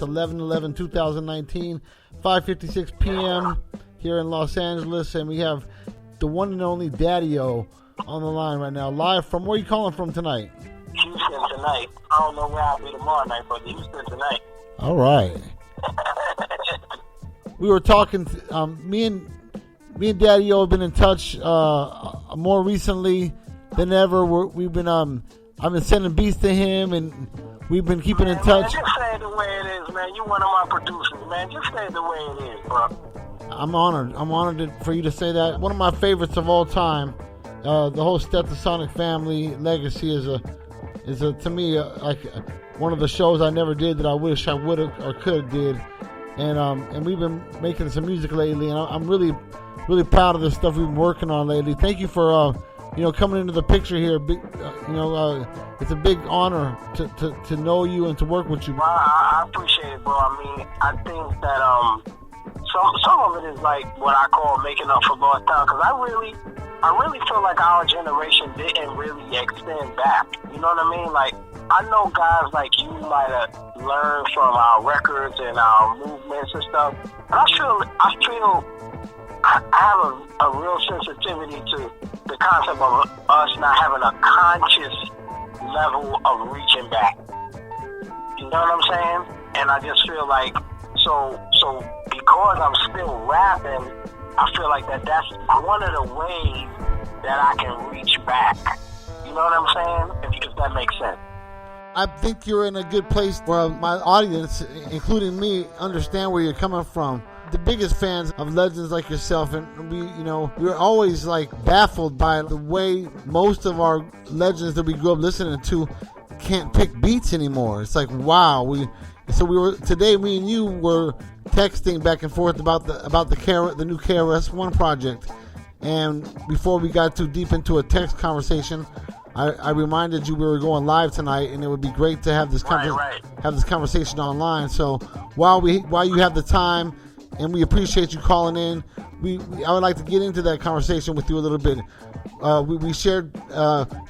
11/11/2019, 5:56 p.m. here in Los Angeles, and we have the one and only Daddy-O on the line right now, live from, where are you calling from tonight? Houston tonight. I don't know where I'll be tomorrow night, but Houston tonight. All right. We were talking, me and Daddy-O have been in touch more recently than ever. We've been I've been sending beats to him, and we've been keeping in touch. Man, just say it the way it is, man. You one of my producers, man. Just say it the way it is, bro. I'm honored. I'm honored for you to say that. One of my favorites of all time. The whole Stetsasonic family legacy is to me like one of the shows I never did that I wish I would have or could have did. And we've been making some music lately, and I'm really proud of the stuff we've been working on lately. Thank you for coming into the picture here. It's a big honor to know you and to work with you. Well, I appreciate it, bro. I mean, I think that some of it is like what I call making up for lost time, because I really feel like our generation didn't really extend back. You know what I mean? Like, I know guys like you might have learned from our records and our movements and stuff, but I feel I have a real sensitivity to the concept of us not having a conscious level of reaching back. You know what I'm saying? And I just feel like, so because I'm still rapping, I feel like that's one of the ways that I can reach back. You know what I'm saying? If that makes sense. I think you're in a good place where my audience, including me, understand where you're coming from. The biggest fans of legends like yourself, and we're always like baffled by the way most of our legends that we grew up listening to can't pick beats anymore. It's like, wow. Today, me and you were texting back and forth about the new KRS-One project, and before we got too deep into a text conversation, I reminded you we were going live tonight, and it would be great to have this conversation online. So while you have the time, and we appreciate you calling in, I would like to get into that conversation with you a little bit. We shared.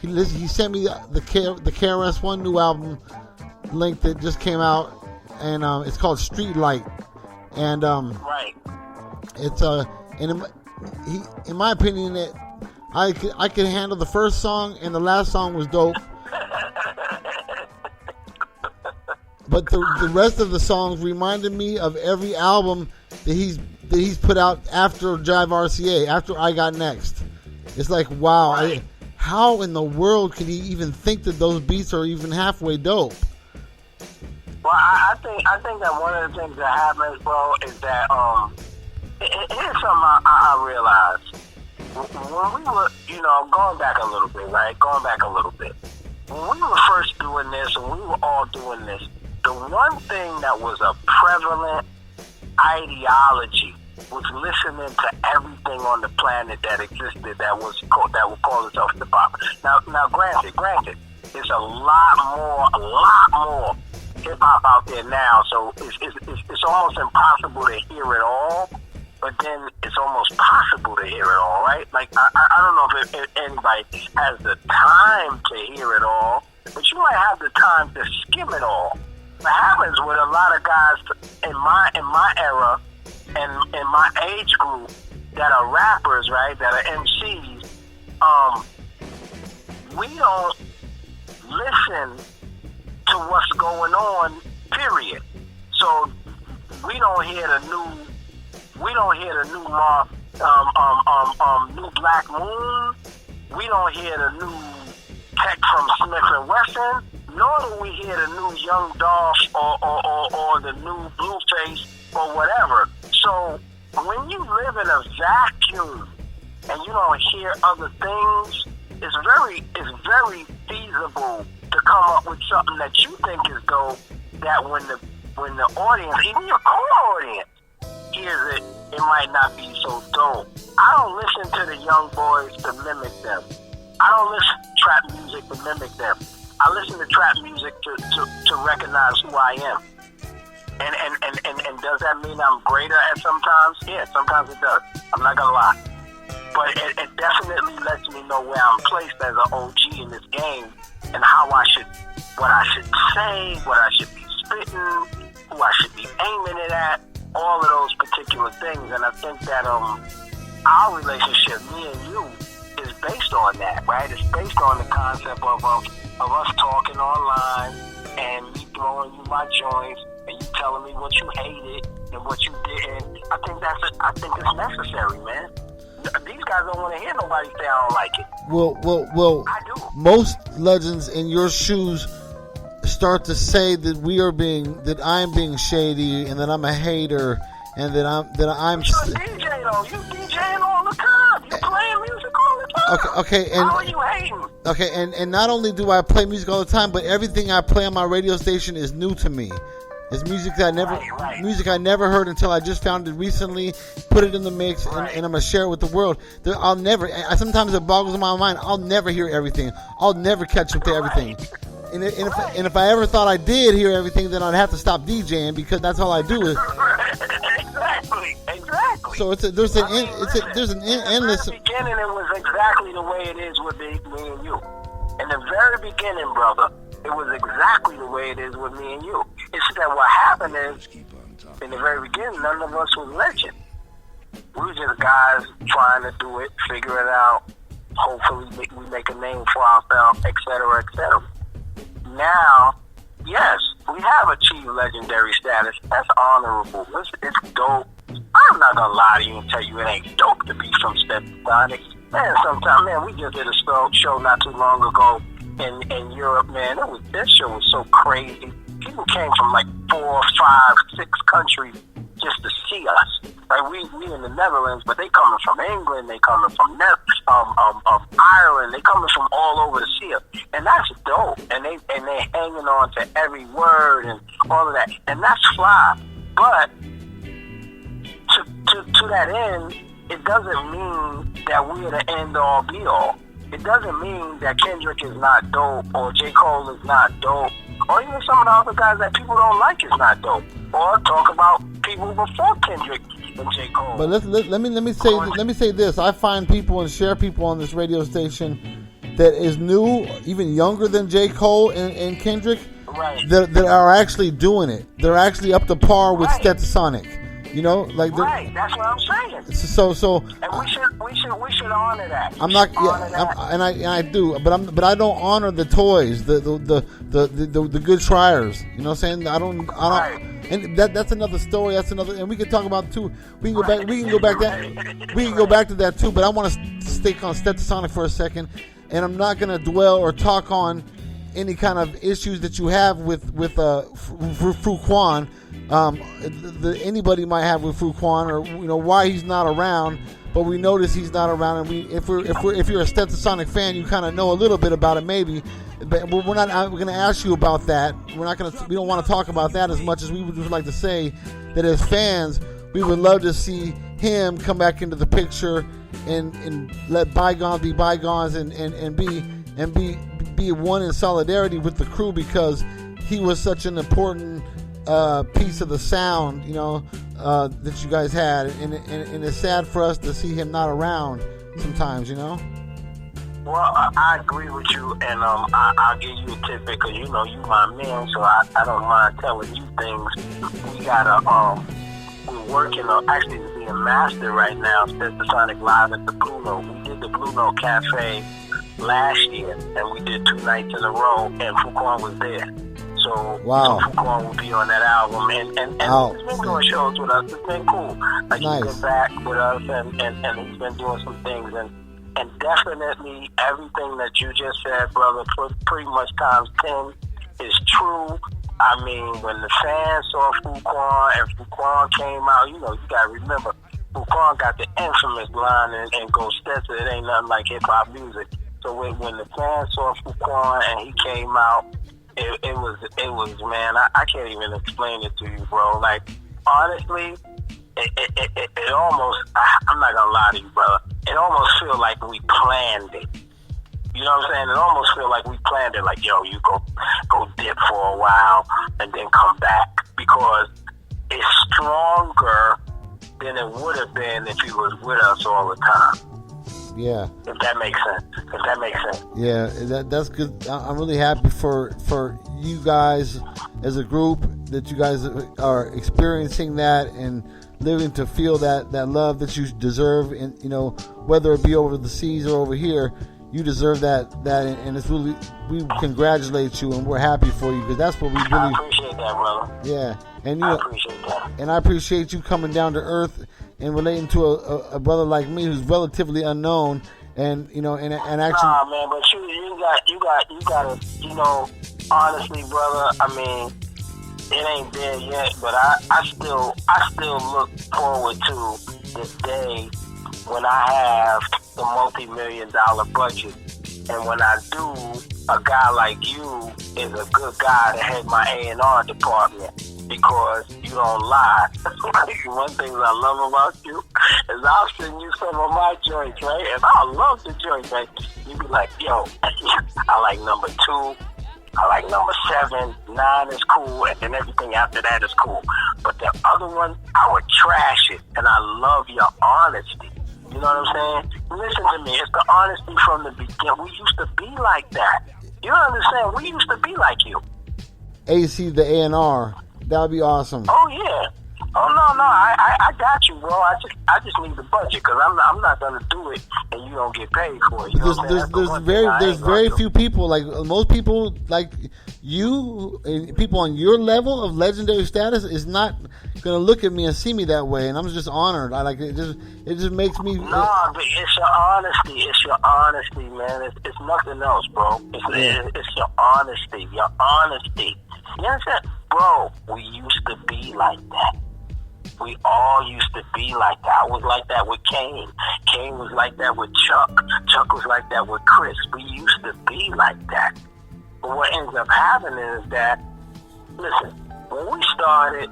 He sent me the KRS-One new album link that just came out, and it's called Street Light, and it's and in my opinion, I could handle the first song, and the last song was dope. But the rest of the songs reminded me of every album that he's put out after Jive RCA, after I Got Next. It's like, wow, right. How in the world could he even think that those beats are even halfway dope? Well, I think that one of the things that happens, bro, is that here's something I realized. When we were, going back a little bit, right? When we were first doing this, and we were all doing this, the one thing that was a prevalent ideology was listening to everything on the planet that existed that would call itself hip hop. Now, granted, there's a lot more hip hop out there now, so it's almost impossible to hear it all. But then it's almost possible to hear it all, right? Like, I don't know if anybody has the time to hear it all, but you might have the time to skim it all. What happens with a lot of guys in my era and in my age group that are rappers, right, that are MCs, we don't listen to what's going on, period. So we don't hear the new new Black Moon. We don't hear the new tech from Smith and Wesson. Nor do we hear the new Young Dolph or the new Blueface or whatever. So when you live in a vacuum and you don't hear other things, it's very feasible to come up with something that you think is dope. That when the audience, even your core audience, hears it, it might not be so dope. I don't listen to the young boys to mimic them. I don't listen to trap music to mimic them. I listen to trap music to recognize who I am. And does that mean I'm greater at sometimes? Yeah, sometimes it does. I'm not gonna lie. But it definitely lets me know where I'm placed as an OG in this game, and what I should say, what I should be spitting, who I should be aiming it at, all of those particular things. And I think that our relationship, me and you, is based on that, right? It's based on the concept of us talking online and me throwing you my joints and you telling me what you hated and what you didn't. I think it's necessary, man. These guys don't want to hear nobody say I don't like it. Well, I do. Most legends in your shoes start to say that I'm being shady and that I'm a hater and that I'm. You're a DJ though. You DJing all the time. You playing music all the time. Okay. And how are you hating? Okay, and not only do I play music all the time, but everything I play on my radio station is new to me. It's music that I never heard until I just found it recently. Put it in the mix, and I'm gonna share it with the world. Sometimes it boggles my mind. I'll never hear everything. I'll never catch up to everything. And if I ever thought I did hear everything, then I'd have to stop DJing because that's all I do. Exactly. So there's an endless. In the beginning, it was exactly the way it is with me and you. In the very beginning, brother, it was exactly the way it is with me and you. It's that what happened is, in the very beginning, none of us was legend. We were just guys trying to do it, figure it out. Hopefully, we make a name for ourselves, etc., etc. Now, yes, we have achieved legendary status. That's honorable. It's dope. I'm not gonna lie to you and tell you it ain't dope to be from Stetsasonic. Man, sometimes, man, we just did a show not too long ago in Europe, man. That show was so crazy. People came from like 4, 5, 6 countries just to see us. Like we in the Netherlands, but they coming from England, they coming from Ireland, they coming from all over to see us, and that's dope. And they hanging on to every word and all of that, and that's fly. But to that end, it doesn't mean that we're the end all be all. It doesn't mean that Kendrick is not dope or J. Cole is not dope, or even some of the other guys that people don't like is not dope. Or talk about people before Kendrick and J. Cole. But let me say this. I find people and share people on this radio station that is new, even younger than J. Cole and Kendrick, right, that are actually doing it. They're actually up to par with Stetsasonic. You know, like right. That's what I'm saying. So, and we should honor that. I'm not, and I do, but I don't honor the toys, the good triers. You know what I'm saying? I don't. Right. And that's another story. That's another, and we can talk about too. We can go back to that too. But I want to stick on Stetsasonic for a second, and I'm not going to dwell or talk on any kind of issues that you have with Fuquan. Anybody might have with Fuquan, or why he's not around, but we notice he's not around, and if you're a Stetsasonic fan, you kind of know a little bit about it maybe, but we're going to ask you about that. We don't want to talk about that as much as we would just like to say that as fans, we would love to see him come back into the picture and let bygones be bygones and be one in solidarity with the crew, because he was such an important piece of the sound, that you guys had, and it's sad for us to see him not around sometimes, Well, I agree with you, and I'll give you a tip because you my man, so I don't mind telling you things. We got we're working on actually to be a master right now. Stetsasonic live at the Blue Note. We did the Blue Note Cafe last year, and we did 2 nights in a row, and Fuquan was there. So Fuquan will be on that album, and he's been doing shows with us. It's been cool. Like nice. He's been back with us, and he's been doing some things, and definitely everything that you just said, brother, pretty much times 10 is true. I mean, when the fans saw Fuquan and Fuquan came out, you gotta remember, Fuquan got the infamous line and Go Stetsa, it ain't nothing like hip-hop music. So when the fans saw Fuquan and he came out, it was man, I can't even explain it to you, bro. Like, honestly, it almost, I'm not gonna lie to you, brother, it almost feels like we planned it. You know what I'm saying? It almost feels like we planned it, like, yo, you go dip for a while and then come back, because it's stronger than it would have been if he was with us all the time. Yeah. If that makes sense. Yeah, that's good. I'm really happy for you guys as a group, that you guys are experiencing that and living to feel that love that you deserve, and whether it be over the seas or over here, you deserve that, and it's really, we congratulate you and we're happy for you, because that's what we really. I appreciate that, brother. Yeah, and I appreciate that. And I appreciate you coming down to earth and relating to a brother like me who's relatively unknown, and and actually. Nah, man, but you got to, honestly, brother. I mean, it ain't there yet, but I still look forward to the day when I have the multi-million-dollar budget, and when I do, a guy like you is a good guy to head my A&R department, because you don't lie. One thing I love about you is I'll send you some of my joints, right? And I love the joints, right? You be like, yo, I like number 2. I like number 7, 9 is cool, and then everything after that is cool. But the other one, I would trash it, and I love your honesty. You know what I'm saying? Listen to me, it's the honesty from the beginning. We used to be like that. You don't understand? We used to be like you. AC the A&R, that would be awesome. Oh yeah. Oh no, I got you, bro. I just need the budget, because I'm not gonna do it and you don't get paid for it. You know there's very few people, like most people like you, and people on your level of legendary status is not gonna look at me and see me that way, and I'm just honored. I like it. It just makes me. No, but it's your honesty. It's your honesty, man. It's nothing else, bro. It's your honesty. Your honesty. You understand, bro? We used to be like that. We all used to be like that. I was like that with Kane. Kane was like that with Chuck. Chuck was like that with Chris. We used to be like that. But what ends up happening is that, listen, when we started,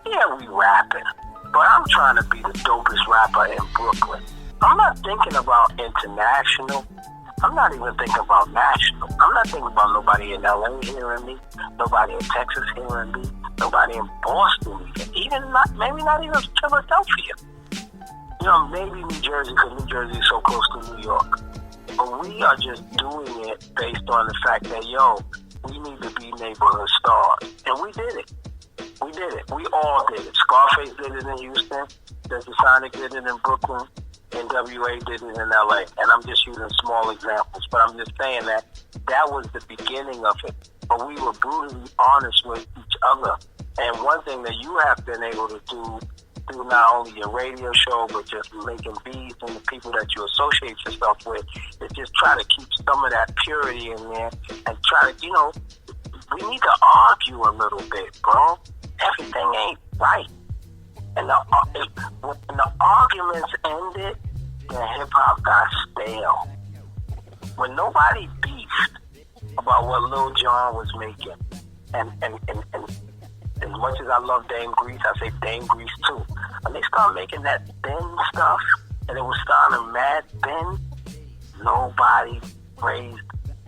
yeah, we rapping. But I'm trying to be the dopest rapper in Brooklyn. I'm not thinking about international. I'm not even thinking about national. I'm not thinking about nobody in LA hearing me, nobody in Texas hearing me, nobody in Boston even, maybe not even Philadelphia. Maybe New Jersey, because New Jersey is so close to New York. But we are just doing it based on the fact that, we need to be neighborhood stars. And we did it. We did it. We all did it. Scarface did it in Houston. Stetsasonic did it in Brooklyn. NWA did it in LA. And I'm just using small examples. But I'm just saying that was the beginning of it. But we were brutally honest with each other. And one thing that you have been able to do through not only your radio show, but just making beats and the people that you associate yourself with, is just try to keep some of that purity in there and try to, we need to argue a little bit, bro. Everything ain't right. And when the arguments ended, then hip-hop got stale. When nobody beefed about what Lil Jon was making, and as much as I love Dame Grease, I say Dame Grease too. When they start making that thin stuff, and it was starting to mad thin, nobody raised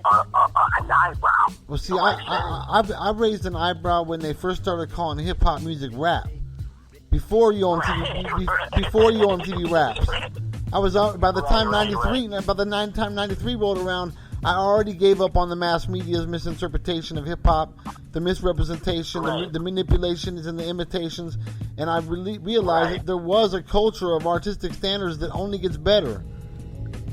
an eyebrow. Well, see, I raised an eyebrow when they first started calling hip hop music rap. Before you on TV raps, I was out by the time '93. By the time '93 rolled around, I already gave up on the mass media's misinterpretation of hip hop, the misrepresentation, the manipulations, and the imitations, and I realized that there was a culture of artistic standards that only gets better.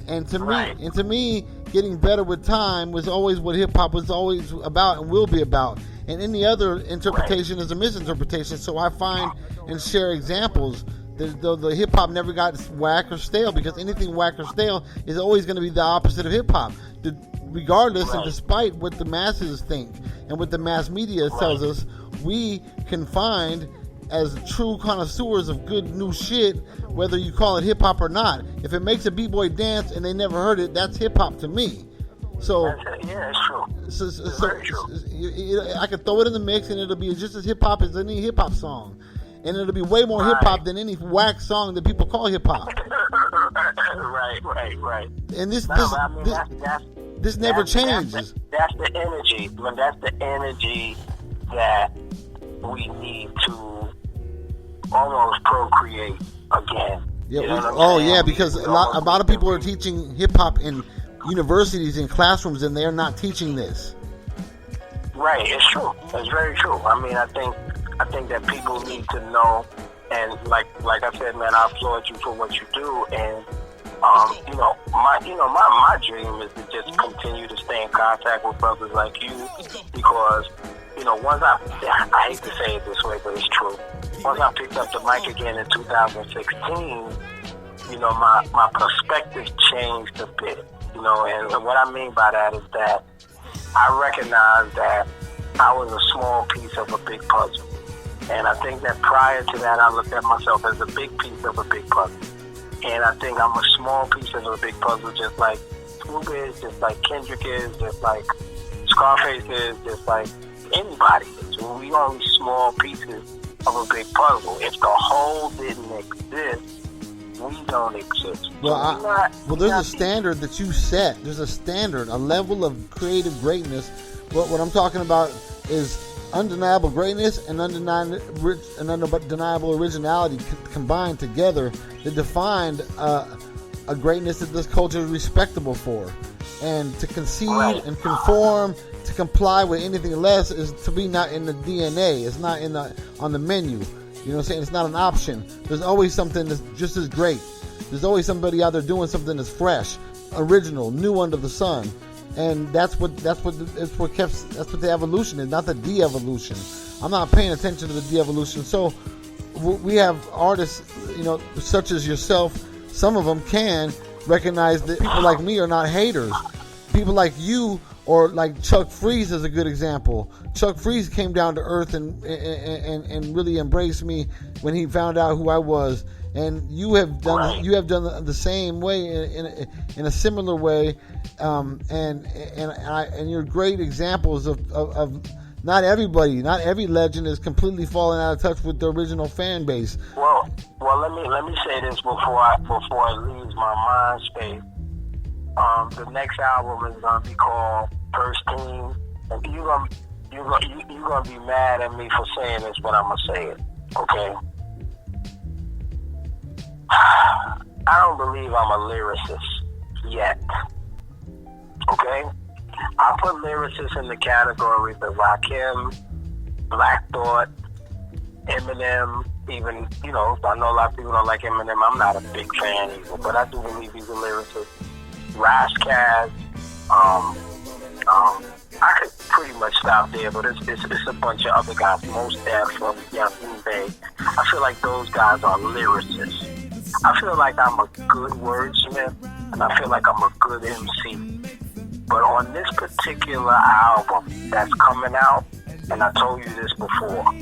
And to me, getting better with time was always what hip hop was always about and will be about. And any other interpretation is a misinterpretation. So I find and share examples that the hip hop never got whack or stale, because anything whack or stale is always going to be the opposite of hip hop. Regardless and despite what the masses think and what the mass media tells us, we can find, as true connoisseurs of good new shit, whether you call it hip hop or not. If it makes a b-boy dance and they never heard it, that's hip hop to me. So yeah, it's true. So I could throw it in the mix and it'll be just as hip hop as any hip hop song, and it'll be way more hip hop than any whack song that people call hip hop. Right. And this never changes. That's the energy. That's the energy that we need to almost procreate again. Yeah, because a lot of people are teaching hip hop in universities and classrooms, and they're not teaching this. Right, it's true. It's very true. I mean, I think that people need to know, and like I said, man, I applaud you for what you do, and my dream is to just continue to stay in contact with brothers like you, because once I hate to say it this way, but it's true. Once I picked up the mic again in 2016, my perspective changed a bit, and what I mean by that is that I recognized that I was a small piece of a big puzzle. And I think that prior to that, I looked at myself as a big piece of a big puzzle. And I think I'm a small piece of a big puzzle, just like Snoop is, just like Kendrick is, just like Scarface is, just like anybody is. We only small pieces of a big puzzle. If the whole didn't exist, we don't exist. Well, there's a standard that you set. There's a standard, a level of creative greatness. What I'm talking about is undeniable greatness and undeniable originality combined together that defined a greatness that this culture is respectable for. And to concede and conform, to comply with anything less is to be not in the DNA. It's not on the menu. You know what I'm saying? It's not an option. There's always something that's just as great. There's always somebody out there doing something that's fresh, original, new under the sun. And that's what the evolution is, not the de-evolution. I'm not paying attention to the de-evolution. So we have artists, such as yourself. Some of them can recognize that people like me are not haters. People like you, or like Chuck Freeze is a good example. Chuck Freeze came down to earth and really embraced me when he found out who I was. And you have done the same way in a similar way, and you're great examples of not everybody, not every legend is completely falling out of touch with the original fan base. Well, let me say this before it leaves my mind space. The next album is gonna be called First Team, and you're gonna be mad at me for saying this, but I'm gonna say it, okay? I don't believe I'm a lyricist yet. Okay? I put lyricists in the categories of Rakim, Black Thought, Eminem, even, I know a lot of people don't like Eminem. I'm not a big fan either, but I do believe he's a lyricist. Razzcast, I could pretty much stop there, but it's a bunch of other guys. Most Def from Yasin Bey. I feel like those guys are lyricists. I feel like I'm a good wordsmith, and I feel like I'm a good MC. But on this particular album that's coming out, and I told you this before,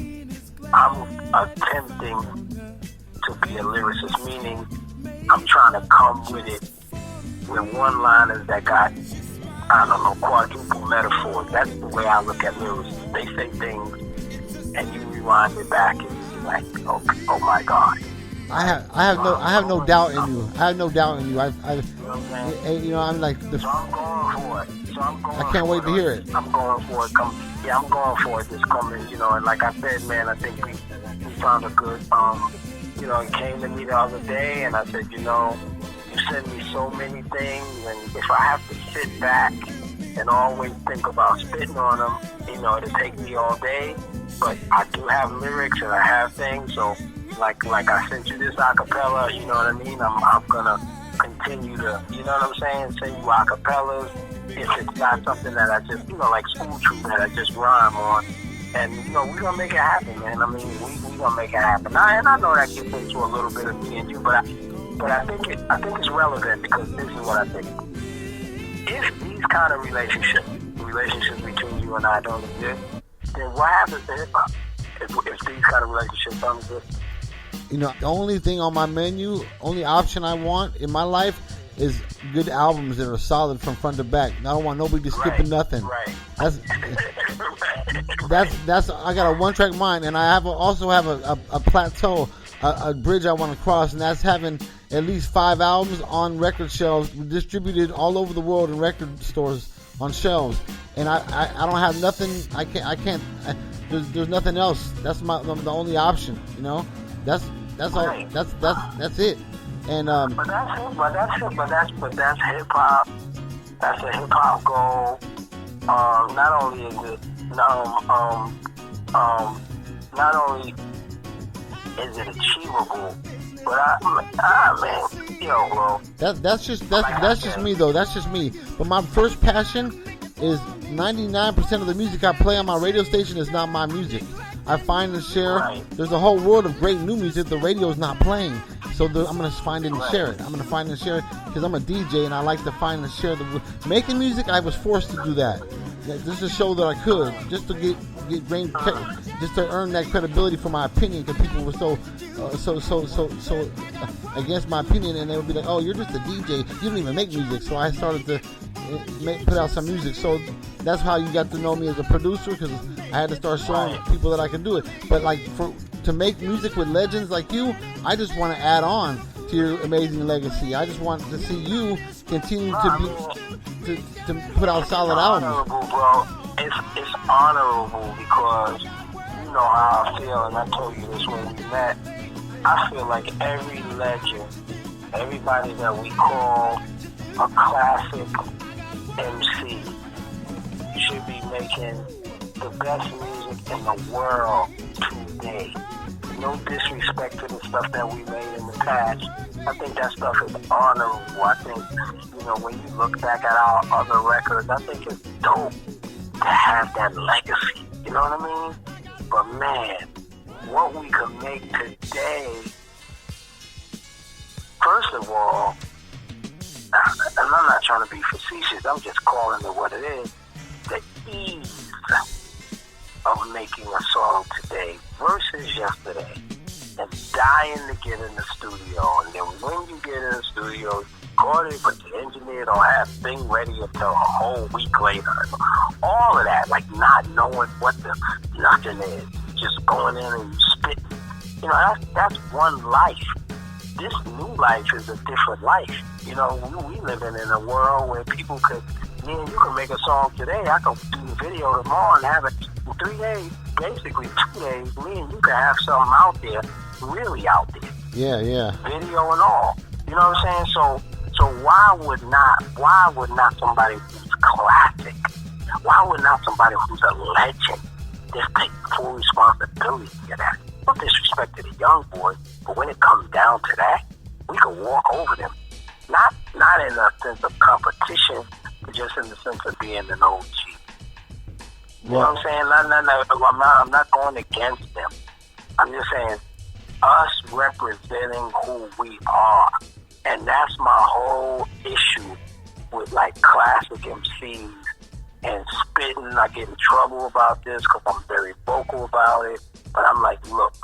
I'm attempting to be a lyricist, meaning I'm trying to come with it with one-liners that got, quadruple metaphors. That's the way I look at lyrics. They say things, and you rewind it back, and you're like, oh my God. I have no doubt in you. I have no doubt in you. I'm like, so I'm going for it. I can't wait to hear it. I'm going for it. I'm going for it this coming, and like I said, man, I think we found a good, he came to me the other day, and I said, you send me so many things, and if I have to sit back and always think about spitting on them, it'll take me all day, but I do have lyrics and I have things, so like I sent you this acapella, you know what I mean? I'm gonna continue to, send you acapellas if it's not something that I just, like School Troop that I just rhyme on. And, we're gonna make it happen, man. I mean, we gonna make it happen. And I know that gets into a little bit of me and you, but I think it's relevant, because this is what I think. If these kind of relationships between you and I don't exist, then what happens to hip hop? If these kind of relationships don't exist? The only thing on my menu, only option I want in my life is good albums that are solid from front to back. I don't want nobody skipping nothing. Right. That's I got a one-track mind, and I also have a plateau, a bridge I want to cross, and that's having at least 5 albums on record shelves, distributed all over the world in record stores on shelves. And I don't have nothing. I can't. There's nothing else. That's the only option. That's all. That's it. And but that's hip hop. That's a hip hop goal. Not only is it not only is it achievable, but man, yo, bro. That's just me though. That's just me. But my first passion is 99% of the music I play on my radio station is not my music. I find and share. Right. There's a whole world of great new music the radio's not playing. So I'm going to find it and share it. I'm going to find and share it because I'm a DJ and I like to find and share making music. I was forced to do that. Just to show that I could, just to get just to earn that credibility for my opinion, because people were so against my opinion, and they would be like, "Oh, you're just a DJ. You don't even make music." So I started to put out some music. So that's how you got to know me as a producer, because I had to start showing people that I can do it. But like to make music with legends like you, I just want to add on to your amazing legacy. I just want to see you continue to put out solid albums. Bro. It's honorable because you know how I feel, and I told you this when we met. I feel like every legend, everybody that we call a classic MC, should be making the best music in the world today. No disrespect to the stuff that we made in the past. I think that stuff is honorable. I think, when you look back at our other records, I think it's dope to have that legacy. You know what I mean? But man, what we could make today, first of all, and I'm not trying to be facetious, I'm just calling it what it is, the ease of making a song today versus yesterday, and dying to get in the studio, and then when you get in the studio, record it, but the engineer don't have thing ready until a whole week later. All of that, like not knowing what the nothing is, just going in and spitting. That's one life. This new life is a different life. We living in a world where people could, you can make a song today, I can do the video tomorrow and have it in 3 days, basically 2 days, me and you can have something out there, really out there. Yeah. Video and all. You know what I'm saying? So why would not somebody who's classic, why would not somebody who's a legend just take full responsibility for that? No disrespect to the young boys, but when it comes down to that, we can walk over them. Not in a sense of competition, but just in the sense of being an OG. You know what I'm saying? I'm not going against them. I'm just saying us representing who we are. And that's my whole issue with like classic MCs and spitting. I get in trouble about this because I'm very vocal about it. But I'm like, look,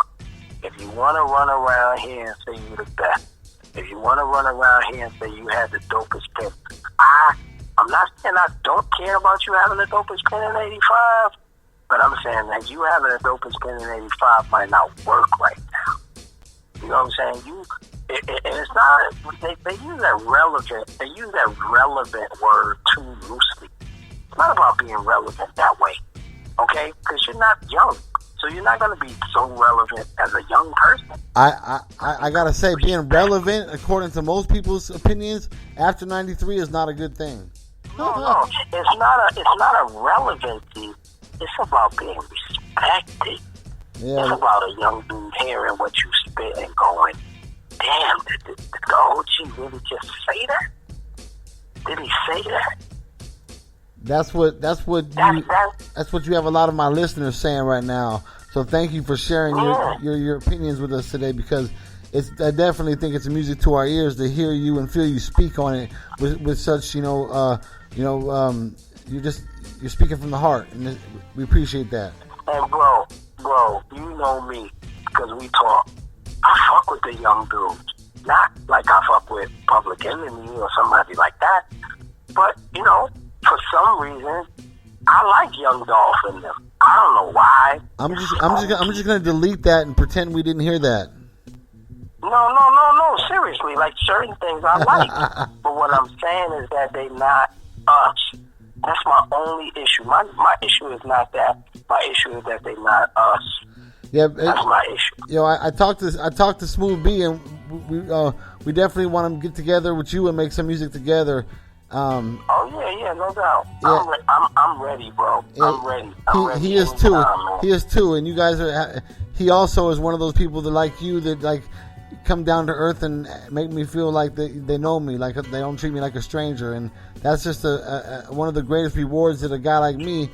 if you want to run around here and say you're the best, if you want to run around here and say you had the dopest pen, I'm not saying I don't care about you having the dopest pen in 85, but I'm saying that you having the dopest pen in 85 might not work right now. You know what I'm saying? And it's not, they use that relevant word too loosely. It's not about being relevant that way, okay? Because you're not young. So you're not going to be so relevant as a young person. I got to say, being relevant, according to most people's opinions, after 93 is not a good thing. No. It's not a relevancy. It's about being respected. Yeah. It's about a young dude hearing what you spit and going, damn, did the OG really just say that? Did he say that? That's what you have a lot of my listeners saying right now. So thank you for sharing your opinions with us today, because I definitely think it's music to our ears to hear you and feel you speak on it with such you're speaking from the heart, and we appreciate that. And bro, you know me because we talk. I fuck with the young dudes, not like I fuck with Public Enemy or somebody like that, but for some reason, I like Young Dolph in them. I don't know why. I'm just gonna delete that and pretend we didn't hear that. No. Seriously, like certain things I like, but what I'm saying is that they not us. That's my only issue. My issue is not that. My issue is that they not us. Yeah, that's my issue. I talked to Smooth B, and we definitely want to get together with you and make some music together. Oh yeah, no doubt. Yeah. I'm ready, bro. I'm ready. He is too. He is too, and you guys are. He also is one of those people that like you that like come down to earth and make me feel like they know me, like they don't treat me like a stranger, and that's just one of the greatest rewards that a guy like me,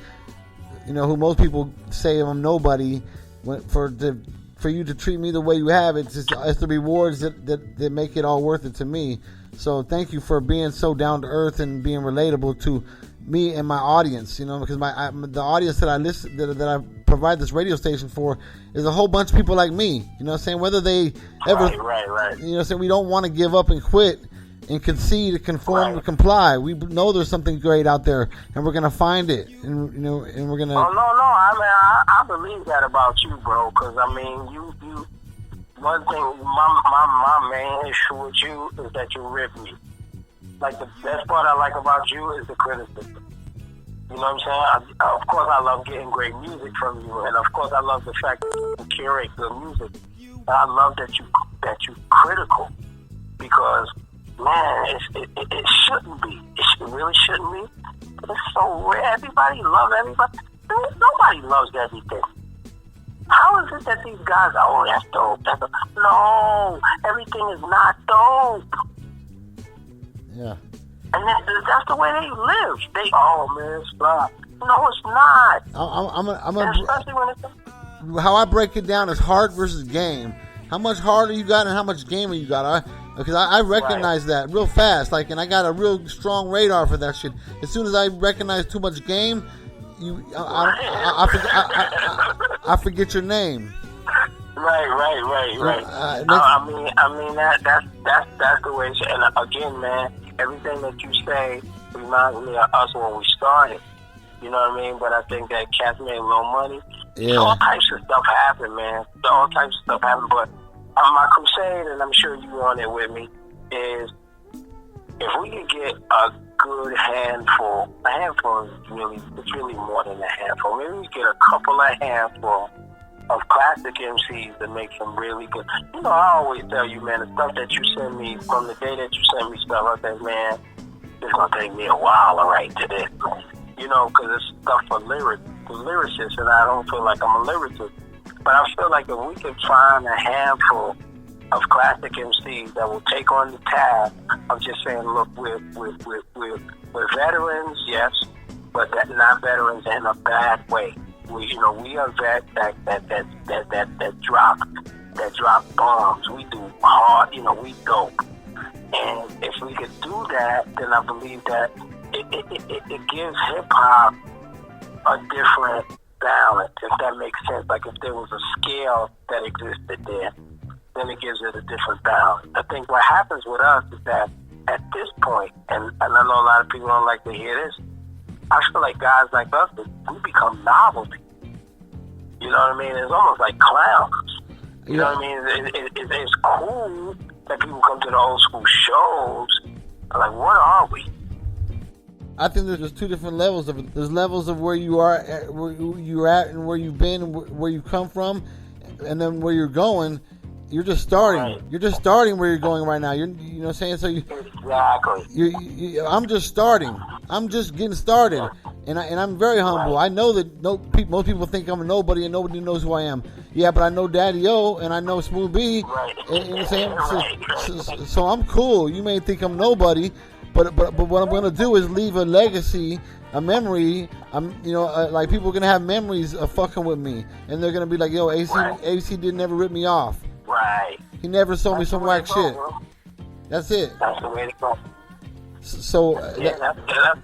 you know, who most people say I'm nobody, for you to treat me the way you have. It's the rewards that make it all worth it to me. So thank you for being so down to earth and being relatable to me and my audience. You know, because the audience that I provide this radio station for is a whole bunch of people like me. You know what I'm saying? Whether they ever, right. You know what I'm saying? We don't want to give up and quit and concede, to conform, to comply. We know there's something great out there, and we're gonna find it. And you know, and we're gonna. Oh no! I mean, I believe that about you, bro. Because I mean, you. One thing, my main issue with you is that you rip me. Like, the best part I like about you is the criticism. You know what I'm saying? Of course, I love getting great music from you, and of course, I love the fact that you curate good music. And I love that you critical, because man, it shouldn't be. It really shouldn't be. It's so rare. Everybody loves everybody. Nobody loves everything. How is it that these guys are, oh, that's dope. No, everything is not dope. Yeah. And that's the way they live. Man, it's not. No, it's not. Especially when it's... How I break it down is hard versus game. How much harder you got and how much gamer you got. Because I recognize that real fast. Like, and I got a real strong radar for that shit. As soon as I recognize too much game, I forget your name. Right. I mean that's the way. And again, man, everything that you say reminds me of us when we started. You know what I mean? But I think that cats made a little money. Yeah. All types of stuff happen, man. All types of stuff happen. But my crusade, and I'm sure you on it with me, is if we could get a good handful is really more than a handful. Maybe we get a couple of handful of classic MCs that make some really good. You know, I always tell you, man, the stuff that you send me, from the day that you send me stuff, I think, man, it's gonna take me a while to write to this. You know, because it's stuff for lyricists, and I don't feel like I'm a lyricist. But I feel like if we can find a handful of classic MCs that will take on the task of just saying, look, we're veterans, yes, but not veterans in a bad way. We are vets that drop bombs. We do hard, we dope. And if we could do that, then I believe that it gives hip hop a different balance, if that makes sense. Like if there was a scale that existed there, then it gives it a different balance. I think what happens with us is that at this point, and I know a lot of people don't like to hear this, I feel like guys like us, we become novelty. You know what I mean? It's almost like clowns. You know what I mean? It's cool that people come to the old school shows. Like, what are we? I think there's two different levels of it. There's levels of where you are, where you're at, and where you've been, and where you come from, and then where you're going. You're just starting. Right. You're just starting where you're going right now. You know what I'm saying? So exactly. I'm just starting. I'm just getting started, and I'm very humble. Right. I know that most people think I'm a nobody, and nobody knows who I am. Yeah, but I know Daddy O, and I know Smooth B. Right. And, you know what I'm saying? So I'm cool. You may think I'm nobody, but what I'm gonna do is leave a legacy, a memory. Like people are gonna have memories of fucking with me, and they're gonna be like, "Yo, AC didn't never rip me off. Right. He never sold me some whack shit." Bro. That's it. That's the way to go. So that's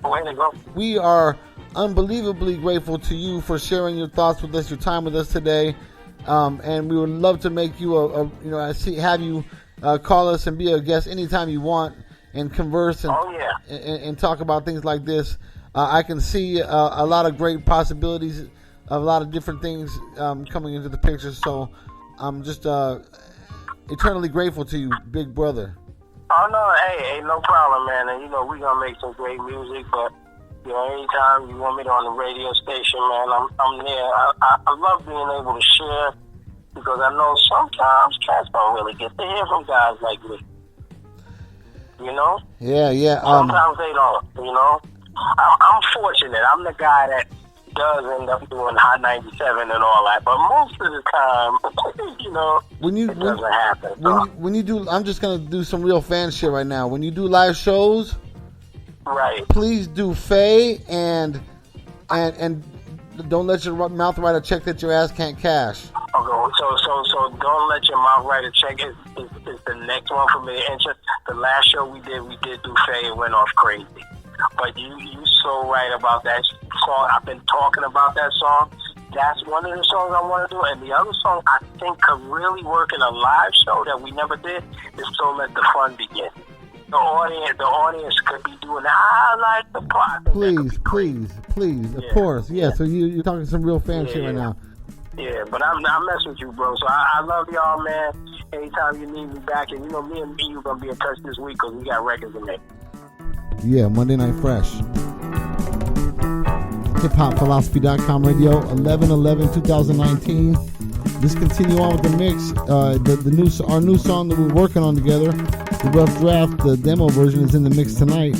the way to go. We are unbelievably grateful to you for sharing your thoughts with us, your time with us today, and we would love to make you have you call us and be a guest anytime you want and converse and talk about things like this. I can see a lot of great possibilities, a lot of different things coming into the picture. So I'm just eternally grateful to you, big brother. Oh no, hey, no problem, man. And we're gonna make some great music, but anytime you want me on the radio station, man, I'm there. I love being able to share, because I know sometimes cats don't really get to hear from guys like me. You know? Yeah. Sometimes they don't. You know? I'm fortunate. I'm the guy that does end up doing Hot 97 and all that, but most of the time, you know, it doesn't happen. When you do, I'm just gonna do some real fan shit right now. When you do live shows, right? Please do Faye and don't let your mouth write a check that your ass can't cash. Okay, so don't let your mouth write a check is the next one for me. And just the last show we did do Faye. It went off crazy. But you so right about that song. I've been talking about that song. That's one of the songs I want to do. And the other song I think could really work in a live show that we never did is So Let the Fun Begin. The audience could be doing I like the plot. Please. Of course. Yeah, so you're talking some real fan shit right now. Yeah, but I mess with you, bro. So I love y'all, man. Anytime you need me back, and you know me and you gonna be in touch this week because we got records to make. Yeah, Monday Night Fresh. HipHopPhilosophy.com radio, 11/11/2019. Let's continue on with the mix. Our new song that we're working on together, the rough draft, the demo version is in the mix tonight.